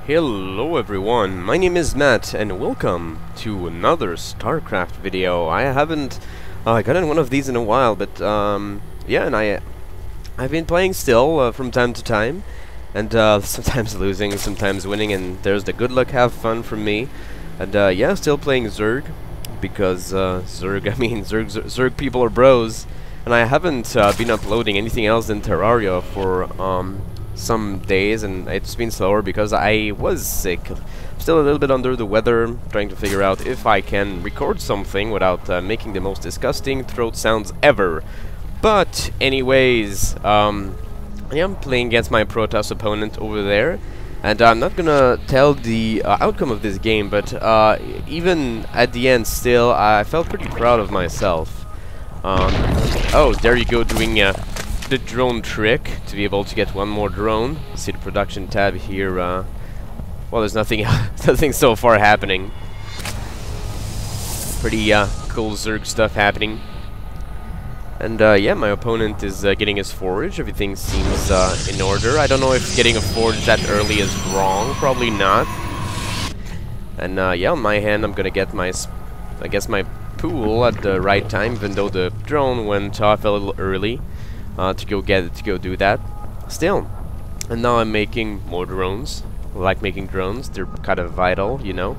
Hello everyone, my name is Matt and welcome to another Starcraft video. I haven't gotten one of these in a while, but yeah, and I've been playing still from time to time, and sometimes losing, sometimes winning, and there's the good luck have fun from me. And yeah, still playing Zerg, because Zerg people are bros, and I haven't been uploading anything else than Terraria for some days, and it's been slower because I was sick. Still a little bit under the weather, trying to figure out if I can record something without making the most disgusting throat sounds ever. But anyways, yeah, I'm playing against my Protoss opponent over there, and I'm not gonna tell the outcome of this game, but even at the end still I felt pretty proud of myself. Oh, there you go, doing the drone trick to be able to get one more drone. See the production tab here. Well, there's nothing nothing so far happening. Pretty cool Zerg stuff happening. And yeah, my opponent is getting his forage. Everything seems in order. I don't know if getting a forage that early is wrong. Probably not. And yeah, on my hand, I'm gonna get my, I guess, my pool at the right time, even though the drone went off a little early. To go do that still. And now I'm making more drones. I like making drones, they're kind of vital, you know.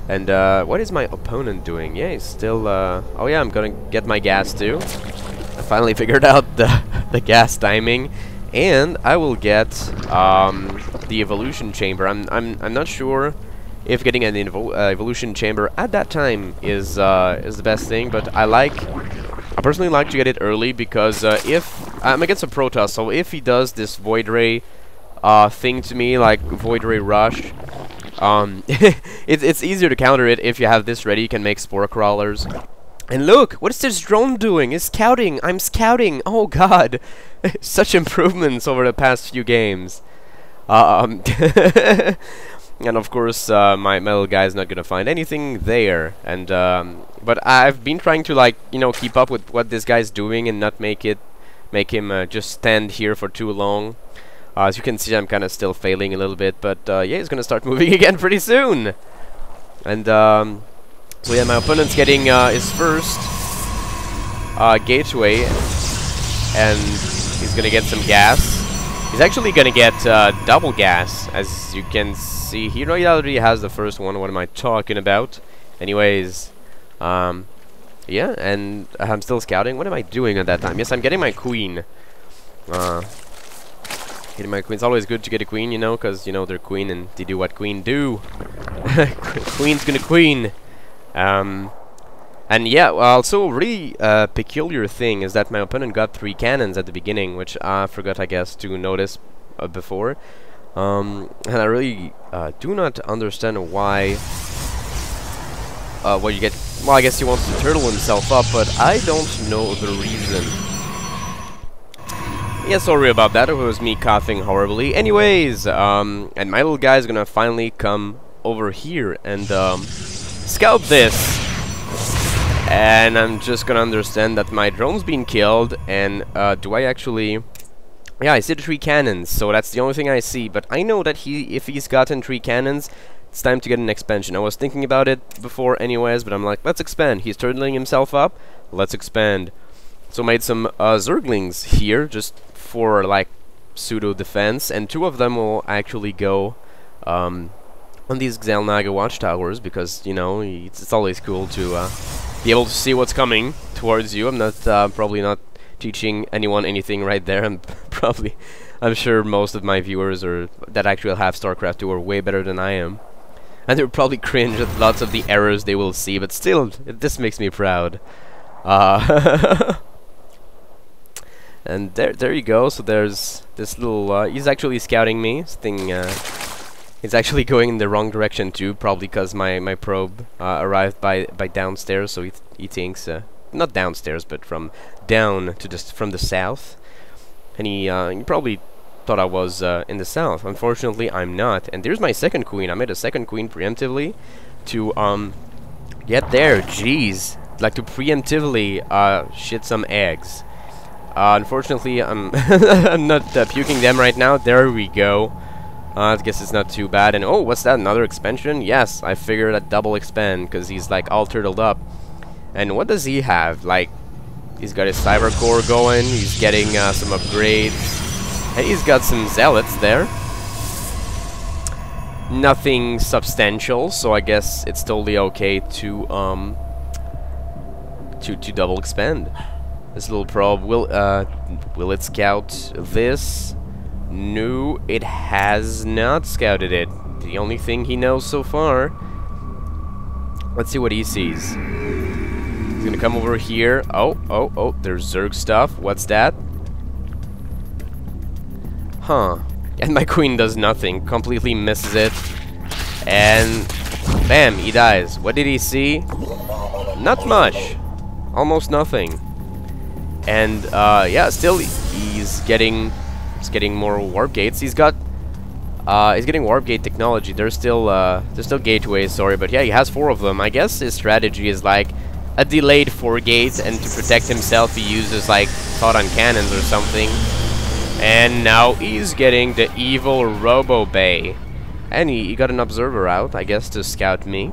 And what is my opponent doing? Yeah, he's still oh yeah, I'm gonna get my gas too. I finally figured out the gas timing, and I will get the evolution chamber. I'm not sure if getting an evolution chamber at that time is the best thing, but I personally like to get it early, because if I'm against a Protoss, so if he does this Void Ray thing to me, like Void Ray Rush, it's easier to counter it if you have this ready. You can make Spore Crawlers. And look, what is this drone doing? It's scouting. I'm scouting. Oh god, such improvements over the past few games. And of course, my little guy is not gonna find anything there. And but I've been trying to, like, you know, keep up with what this guy's doing and not make him just stand here for too long. As you can see, I'm kind of still failing a little bit, but yeah, he's gonna start moving again pretty soon. And so yeah, my opponent's getting his first gateway, and he's gonna get some gas. He's actually gonna get double gas, as you can see here. No, he already has the first one. What am I talking about? Anyways, yeah, and I'm still scouting. What am I doing at that time? Yes, I'm getting my queen. Getting my queen. It's always good to get a queen, you know, because, you know, they're queen and they do what queen do. Queen's gonna queen. And yeah, also a really peculiar thing is that my opponent got 3 cannons at the beginning, which I forgot, I guess, to notice before. And I really do not understand why. What you get? Well, I guess he wants to turtle himself up, but I don't know the reason. Yeah, sorry about that. It was me coughing horribly. Anyways, and my little guy is gonna finally come over here and scout this. And I'm just gonna understand that my drone's been killed, and do I actually... Yeah, I see the 3 cannons, so that's the only thing I see, but I know that if he's gotten 3 cannons, it's time to get an expansion. I was thinking about it before anyways, but I'm like, let's expand. He's turtling himself up, let's expand. So made some Zerglings here, just for, like, pseudo-defense, and 2 of them will actually go on these Xelnaga watchtowers, because, you know, it's always cool to be able to see what's coming towards you. I'm not probably not teaching anyone anything right there. I'm sure most of my viewers that actually have Starcraft 2 are way better than I am, and they'll probably cringe at lots of the errors they will see, but still, this makes me proud. And there you go. So there's this little he's actually scouting me. This thing is actually going in the wrong direction too, probably because my probe arrived by downstairs, so he thinks not downstairs, but from down to from the south, and he probably thought I was in the south. Unfortunately, I'm not. And there's my second queen. I made a second queen preemptively to get there. Jeez, like to preemptively shit some eggs. Unfortunately, I'm I'm not puking them right now. There we go. I guess it's not too bad. And oh, what's that? Another expansion? Yes, I figured a double expand because he's like all turtled up. And what does he have? Like, he's got his cyber core going. He's getting some upgrades, and he's got some zealots there. Nothing substantial, so I guess it's totally okay to double expand. This little probe will it scout this? No, it has not scouted it. The only thing he knows so far. Let's see what he sees. He's gonna come over here. Oh, there's Zerg stuff. What's that? Huh. And my queen does nothing. Completely misses it. And bam, he dies. What did he see? Not much. Almost nothing. And yeah, still he's getting more warp gates. He's getting warp gate technology. There's still gateways, sorry, but yeah, he has 4 of them. I guess his strategy is like a delayed 4 gates, and to protect himself he uses like photon cannons or something. And now he's getting the evil Robo Bay. And he got an observer out, I guess, to scout me,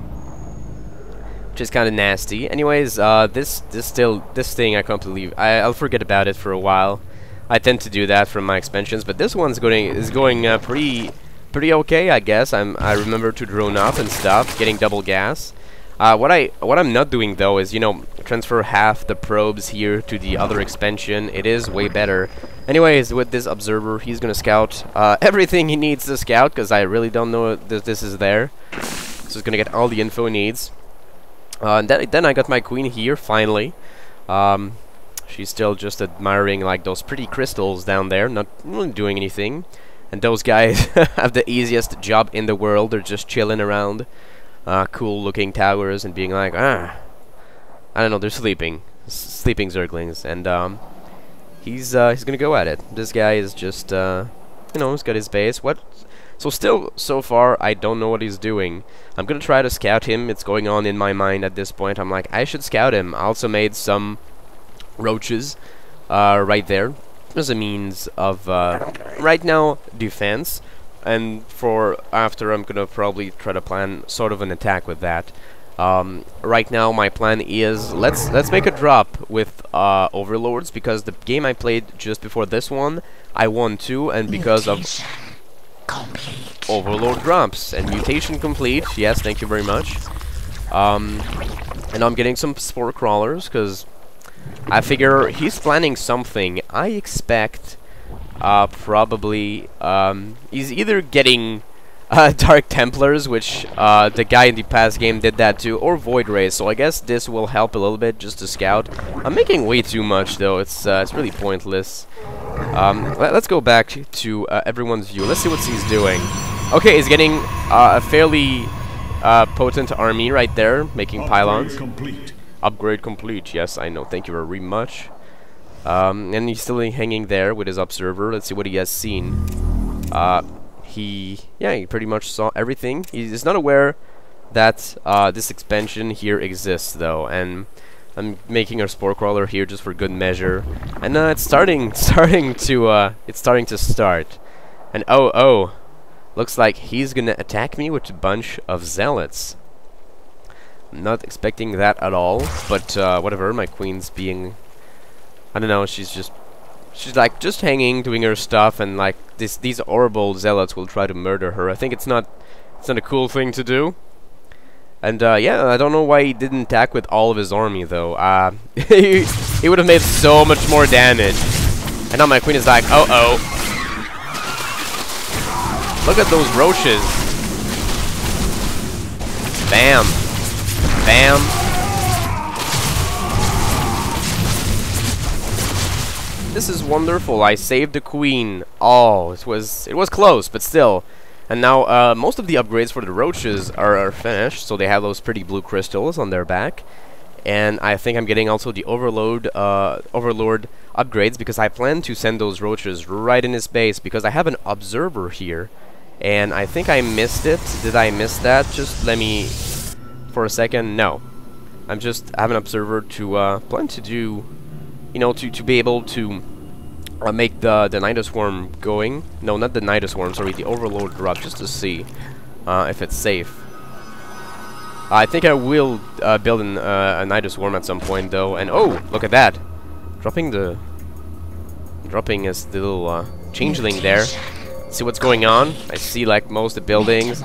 which is kind of nasty. Anyways, this thing I can't believe. I'll forget about it for a while. I tend to do that from my expansions, but this one's going pretty okay, I guess. I remember to drone up and stuff, getting double gas. What I'm not doing though is, you know, transfer half the probes here to the other expansion. It is way better. Anyways, with this observer, he's gonna scout everything he needs to scout, because I really don't know that this is there. So he's gonna get all the info he needs. And then I got my queen here finally. She's still just admiring like those pretty crystals down there, not really doing anything. And those guys have the easiest job in the world. They're just chilling around cool looking towers and being like, I don't know, they're sleeping zerglings. And he's gonna go at it. This guy is just you know, he's got his base. So far I don't know what he's doing. I'm gonna try to scout him. It's going on in my mind at this point. I'm like, I should scout him. I also made some roaches right there as a means of right now defense, and for after I'm gonna probably try to plan sort of an attack with that. Right now my plan is let's make a drop with overlords, because the game I played just before this one I won 2, and because of overlord drops and mutation complete. Yes, thank you very much. And I'm getting some spore crawlers because I figure he's planning something. I expect probably he's either getting Dark Templars, which the guy in the past game did that too, or Void Rays. So I guess this will help a little bit just to scout. I'm making way too much though. It's really pointless. Let's go back to everyone's view. Let's see what he's doing. Okay, he's getting a fairly potent army right there, making pylons. Upgrade complete. Yes, I know. Thank you very much. And he's still hanging there with his observer. Let's see what he has seen. He pretty much saw everything. He's not aware that this expansion here exists, though. And I'm making a spore crawler here just for good measure. And it's starting to start. And oh, looks like he's gonna attack me with a bunch of zealots. Not expecting that at all, but whatever. My queen's being, I don't know, she's like just hanging, doing her stuff, and like these horrible zealots will try to murder her. I think it's not a cool thing to do. And yeah, I don't know why he didn't attack with all of his army though. He would have made so much more damage. And now my queen is like, oh. Look at those roaches. Bam. Bam. This is wonderful. I saved the queen. Oh, it was close, but still. And now most of the upgrades for the roaches are finished, so they have those pretty blue crystals on their back. And I think I'm getting also the overlord upgrades, because I plan to send those roaches right in his base, because I have an observer here. And I think I missed it. Did I miss that? Just let me for a second. No, I have an observer to plan to do, you know, to be able to make the Nidus Worm going. No, not the Nidus Worm, sorry, the Overlord drop, just to see if it's safe. I think I will build a Nidus Worm at some point, though. And oh, look at that! Dropping his little changeling there. See what's going on? I see like most of the buildings,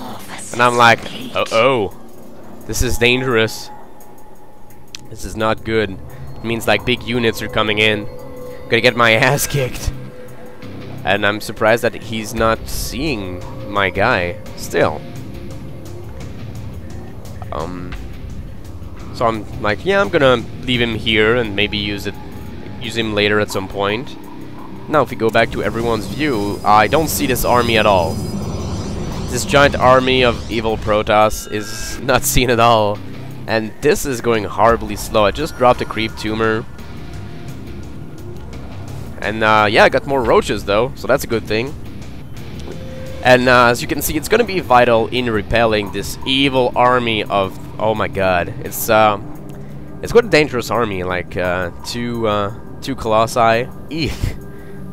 and I'm like, oh, this is dangerous. This is not good. It means like big units are coming in. Gonna get my ass kicked. And I'm surprised that he's not seeing my guy still. So I'm like, yeah, I'm gonna leave him here and maybe use him later at some point. Now, if we go back to everyone's view, I don't see this army at all. This giant army of evil Protoss is not seen at all. And this is going horribly slow. I just dropped a creep tumor. And yeah, I got more roaches though, so that's a good thing. And as you can see, it's gonna be vital in repelling this evil army of, oh my god, it's quite a dangerous army, like two colossi. Eek.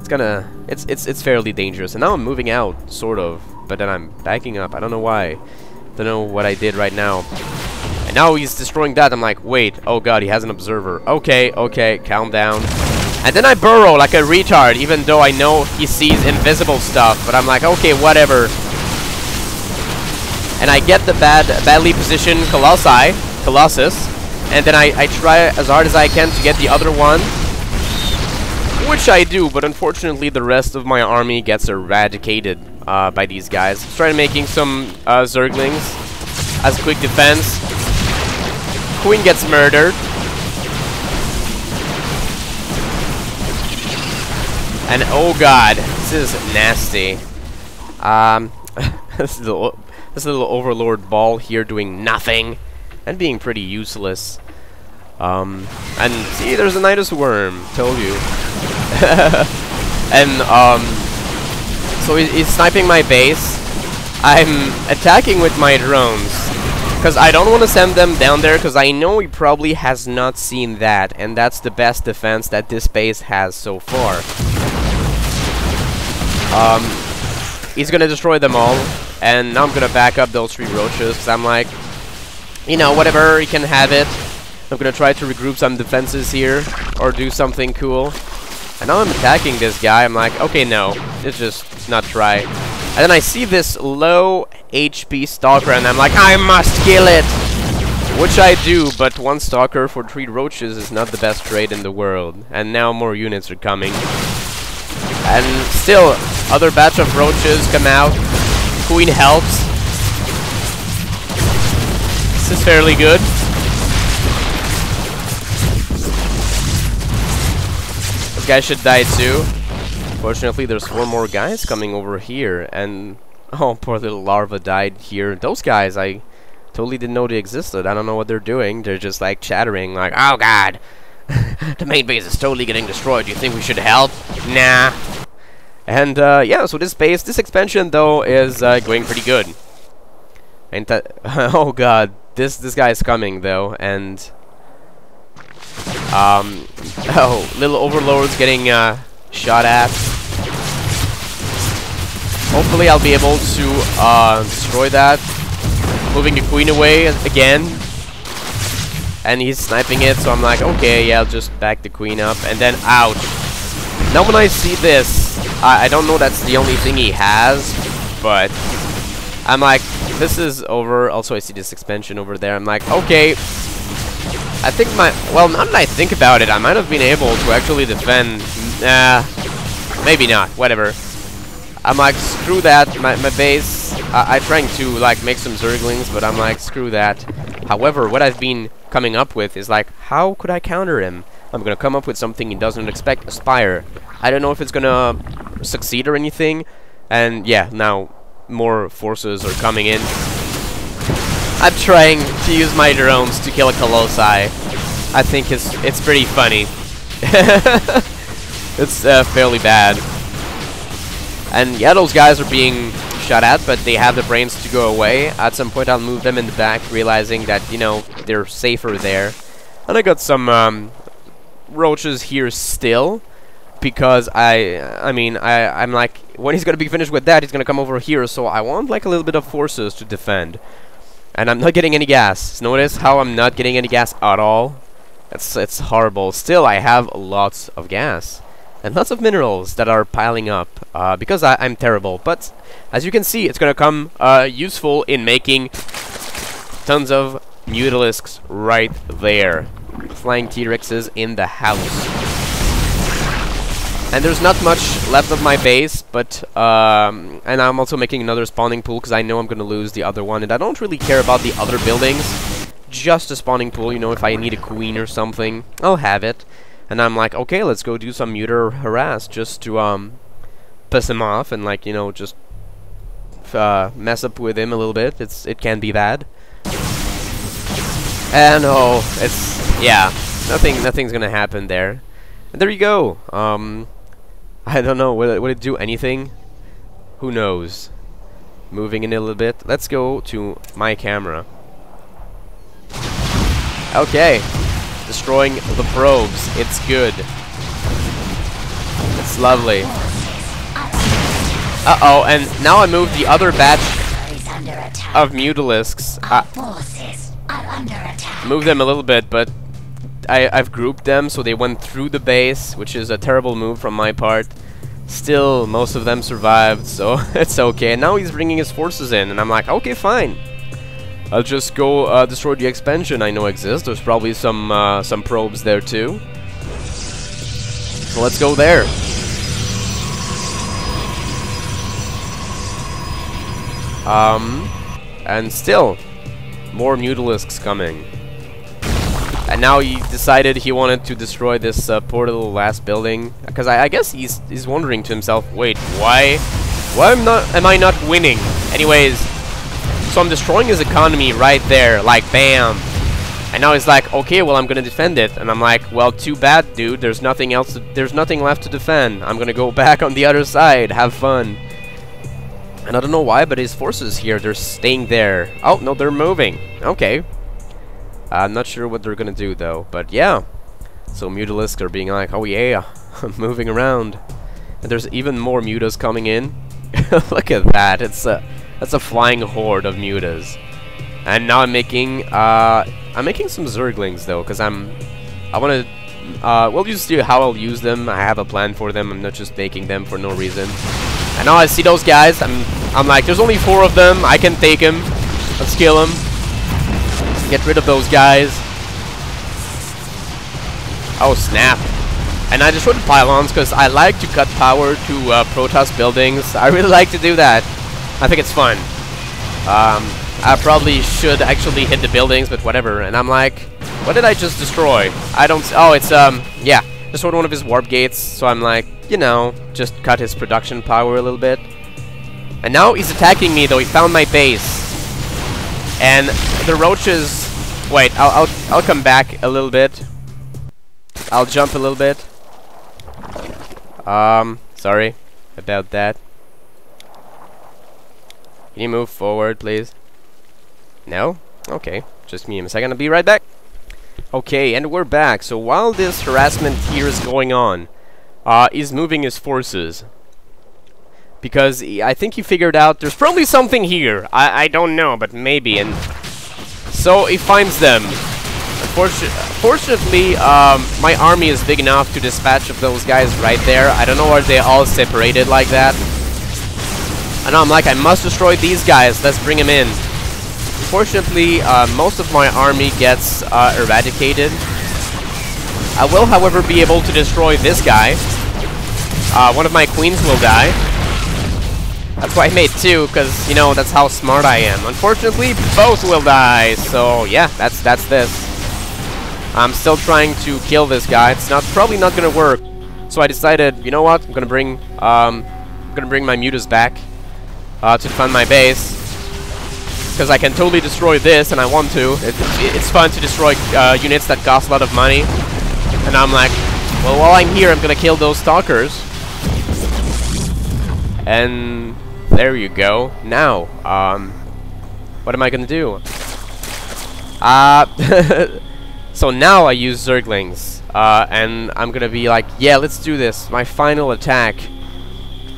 It's fairly dangerous. And now I'm moving out, sort of, but then I'm backing up. I don't know why. Don't know what I did right now. And now he's destroying that. I'm like, wait, oh god, he has an observer. Okay, calm down. And then I burrow like a retard, even though I know he sees invisible stuff. But I'm like, okay, whatever. And I get the badly positioned Colossus. And then I try as hard as I can to get the other one. Which I do, but unfortunately the rest of my army gets eradicated by these guys. Trying making some Zerglings as quick defense. Queen gets murdered. And oh god, this is nasty. This little Overlord ball here doing nothing and being pretty useless. And see, there's a Nidus Worm. Told you. And so he's sniping my base. I'm attacking with my drones because I don't want to send them down there because I know he probably has not seen that, and that's the best defense that this base has so far. He's gonna destroy them all, and now I'm gonna back up those 3 roaches because I'm like, you know, whatever, he can have it. I'm gonna try to regroup some defenses here or do something cool. And now I'm attacking this guy. I'm like, okay, no, let's just not try. And then I see this low HP stalker, and I'm like, I must kill it! Which I do, but 1 stalker for 3 roaches is not the best trade in the world. And now more units are coming. And still, other batch of roaches come out. Queen helps. This is fairly good. This guy should die too. Fortunately, there's 4 more guys coming over here, and oh, poor little larva died here. Those guys, I totally didn't know they existed. I don't know what they're doing. They're just like chattering, like, oh god, the main base is totally getting destroyed. Do you think we should help? Nah. And yeah, so this base, this expansion though, is going pretty good. And oh god, this guy's coming though, and oh, little Overlord's getting shot at. Hopefully I'll be able to destroy that. Moving the queen away again. And he's sniping it, so I'm like, okay, yeah, I'll just back the queen up. And then, ouch. Now when I see this, I don't know that's the only thing he has, but I'm like, this is over. Also, I see this expansion over there. I'm like, okay. I think well, now that I think about it, I might have been able to actually defend. Maybe not. Whatever. I'm like, screw that. My base. I'm trying to like make some Zerglings, but I'm like, screw that. However, what I've been coming up with is like, how could I counter him? I'm gonna come up with something he doesn't expect. A Spire. I don't know if it's gonna succeed or anything. And yeah, now more forces are coming in. I'm trying to use my drones to kill a Colossi. I think it's pretty funny. It's fairly bad. And yeah, those guys are being shot at, but they have the brains to go away. At some point I'll move them in the back, realizing that, you know, they're safer there. And I got some roaches here still. because I'm like, when he's gonna be finished with that, he's gonna come over here, so I want like a little bit of forces to defend. And I'm not getting any gas. Notice how I'm not getting any gas at all? It's horrible. Still, I have lots of gas. And lots of minerals that are piling up, because I'm terrible. But, as you can see, it's gonna come useful in making tons of mutalisks right there. Flying T-Rexes in the house. And there's not much left of my base, but, and I'm also making another spawning pool, because I know I'm gonna lose the other one, and I don't really care about the other buildings. Just a spawning pool, you know, if I need a queen or something, I'll have it. And I'm like, okay, let's go do some muter harass, just to, piss him off, and, like, you know, just, mess up with him a little bit. It can be bad. And, oh, yeah, nothing's gonna happen there. And there you go. I don't know, would it do anything? Who knows? Moving in a little bit. Let's go to my camera. Okay. Destroying the probes. It's good. It's lovely. Uh-oh, and now I moved the other batch of mutalisks. Move them a little bit, but I've grouped them so they went through the base, which is a terrible move from my part. Still, most of them survived, so it's okay. And now he's bringing his forces in, and I'm like, okay, fine. I'll just go destroy the expansion I know exists. There's probably some probes there too. So let's go there. And still, more mutalisks coming. And now he decided he wanted to destroy this poor little last building, because I guess he's wondering to himself, wait, why am I not winning? Anyways, so I'm destroying his economy right there, like bam. And now he's like, okay, well, I'm gonna defend it. And I'm like, well, too bad, dude. There's nothing else. There's nothing left to defend. I'm gonna go back on the other side. Have fun. And I don't know why, but his forces here, they're staying there. Oh no, they're moving. Okay. I'm not sure what they're gonna do though, but yeah. So mutalisks are being like, oh yeah, I'm moving around. And there's even more mutas coming in. Look at that. That's a flying horde of mutas. And now I'm making some zerglings though, because I want to we'll just see how I'll use them. I have a plan for them. I'm not just making them for no reason. And now I see those guys. I'm like, there's only 4 of them. I can take them. Let's kill them. Get rid of those guys. Oh snap! And I destroyed the pylons because I like to cut power to Protoss buildings. I really like to do that. I think it's fun. I probably should actually hit the buildings, but whatever. And I'm like, what did I just destroy? I don't. Oh, it's yeah, destroyed one of his warp gates. So I'm like, you know, just cut his production power a little bit. And now he's attacking me though. He found my base. And the roaches. Wait, I'll come back a little bit. I'll jump a little bit. Sorry about that. Can you move forward, please? No? Okay. Just give me a second. I'll be right back. Okay, and we're back. So while this harassment here is going on, he's moving his forces. Because I think he figured out there's probably something here. I don't know, but maybe. And so he finds them. Fortunately, my army is big enough to dispatch of those guys right there. I don't know why they all separated like that. And I'm like, I must destroy these guys. Let's bring them in. Unfortunately, most of my army gets eradicated. I will, however, be able to destroy this guy. One of my queens will die. That's why I made 2, because, you know, that's how smart I am. Unfortunately, both will die. So, yeah, that's this. I'm still trying to kill this guy. It's probably not gonna work. So I decided, you know what? I'm gonna bring my mutas back to defend my base, because I can totally destroy this, and I want to. It's fun to destroy units that cost a lot of money. And I'm like, well, while I'm here, I'm gonna kill those stalkers. And there you go. Now, what am I gonna do? So now I use zerglings. and I'm gonna be like, yeah, let's do this. My final attack.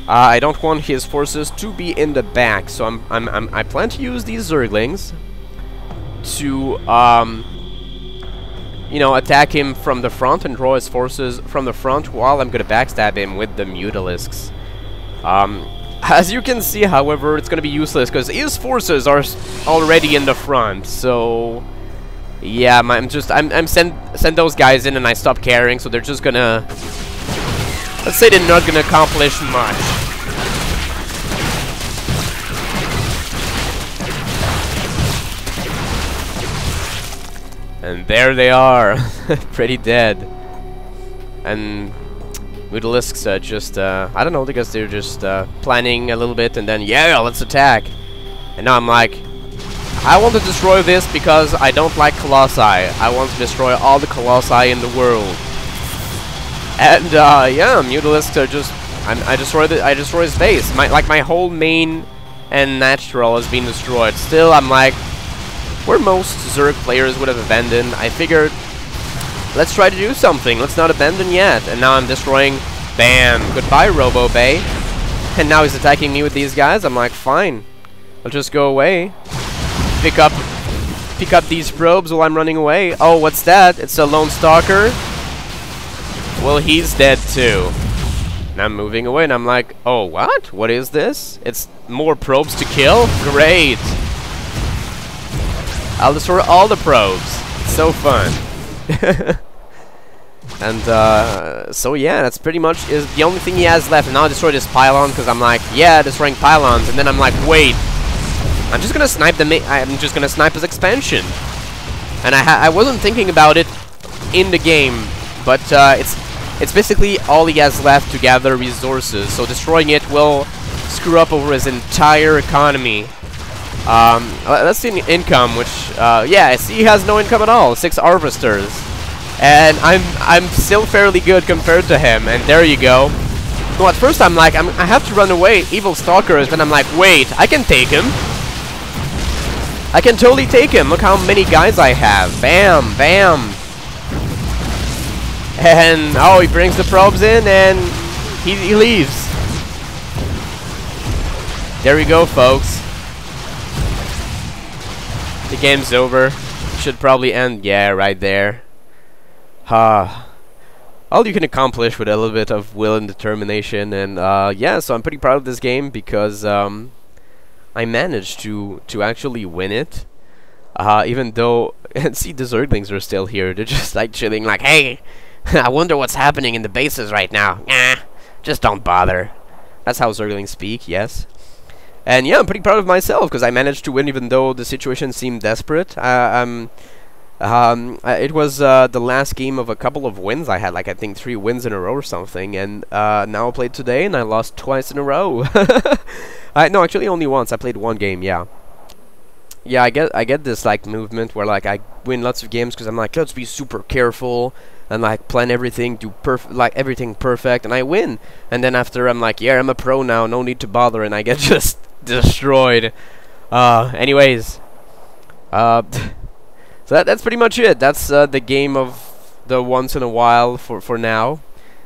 I don't want his forces to be in the back, so I plan to use these Zerglings to you know, attack him from the front and draw his forces from the front while I'm gonna backstab him with the Mutalisks. As you can see, however, it's gonna be useless because his forces are already in the front. So yeah, I'm send those guys in and I stop caring. So they're just gonna, let's say they're not gonna accomplish much. And there they are, pretty dead. And Mutalisks just, I don't know, because they're just planning a little bit and then, yeah, let's attack. And now I'm like, I want to destroy this because I don't like Colossi. I want to destroy all the Colossi in the world. And, yeah, Mutalisks are just, I destroy his base. My whole main and natural has been destroyed. Still, I'm like, where most Zerg players would have abandoned, I figured, let's try to do something. Let's not abandon yet. And now I'm destroying. Bam! Goodbye, Robo Bay. And now he's attacking me with these guys. I'm like, fine. I'll just go away. Pick up these probes while I'm running away. Oh, what's that? It's a lone stalker. Well, he's dead too. And I'm moving away, and I'm like, oh, what? What is this? It's more probes to kill? Great! I'll destroy all the probes. It's so fun. And so yeah, that's pretty much is the only thing he has left. And now I destroy this pylon because I'm like, yeah, destroying pylons. And then I'm like, wait, I'm just gonna snipe I'm just gonna snipe his expansion. And I wasn't thinking about it in the game, but it's basically all he has left to gather resources. So destroying it will screw up over his entire economy. Let's see the income, which, yeah, I see he has no income at all. 6 harvesters. And I'm still fairly good compared to him, and there you go. So at first I'm like, I have to run away, evil stalkers, then I'm like, wait, I can take him. I can totally take him. Look how many guys I have. Bam, bam. And, oh, he brings the probes in, and he leaves. There we go, folks. The game's over. Should probably end, yeah, right there. All you can accomplish with a little bit of will and determination, and yeah, so I'm pretty proud of this game because I managed to actually win it. Even though, and see, the Zerglings are still here. They're just like chilling, like, hey, I wonder what's happening in the bases right now. Nah, just don't bother. That's how Zerglings speak, yes. And yeah, I'm pretty proud of myself because I managed to win even though the situation seemed desperate. It was the last game of a couple of wins. I had like, I think 3 wins in a row or something, and now I played today and I lost twice in a row. No, actually only once. I played 1 game, yeah. Yeah, I get this like movement where like I win lots of games because I'm like, let's be super careful and like plan everything, do everything perfect, and I win. And then after I'm like, yeah, I'm a pro now, no need to bother, and I get just destroyed. Anyways, so that's pretty much it. That's the game of the once in a while for now.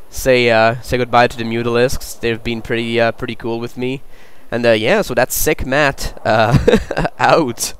Say goodbye to the Mutalisks. They've been pretty cool with me. And yeah, so that's Sick Matt out.